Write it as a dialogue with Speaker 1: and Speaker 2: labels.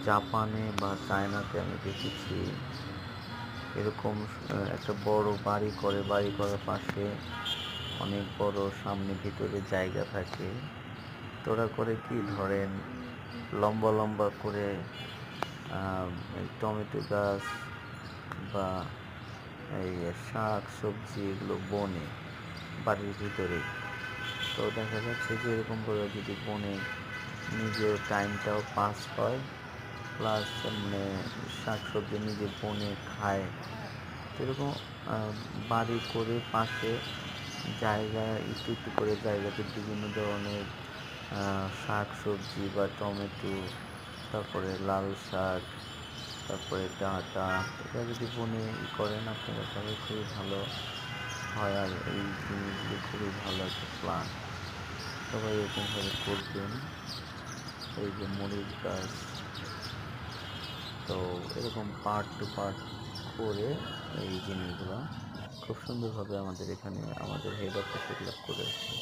Speaker 1: জাপানে বা চায়নাতে আমি দেখেছি এরকম একটা বড় বাড়ি করে, বাড়ি করার পাশে অনেক বড় সামনে ভিতরে জায়গা থাকে। তো ওরা করে কি ধরেন লম্বা লম্বা করে এই টমেটো গাছ বা এই শাক সবজি এগুলো বনে বাড়ির ভিতরেই। তো দেখা যাচ্ছে যে এরকম করে যদি বনে নিজের টাইমটাও পাস হয়, প্লাস মানে শাক সবজি নিজে বনে খায়। তো এরকম বাড়ি করে পাশে জায়গা একটু একটু করে জায়গাতে বিভিন্ন ধরনের শাক সবজি বা টমেটো, তারপরে লাল শাক, তারপরে ডাঁটা, এটা যদি বনে করেন আপনারা তাহলে খুবই ভালো হয়। আর এই জিনিসগুলো খুবই ভালো একটা প্ল্যান, সবাই এরকমভাবে করবেন। এই যে মরিচ গাছ, তো এরকম পার্ট টু পার্ট করে এই জিনিসগুলো খুব সুন্দরভাবে আমাদের এখানে আমাদের হেড অফিস এগুলো করেছে।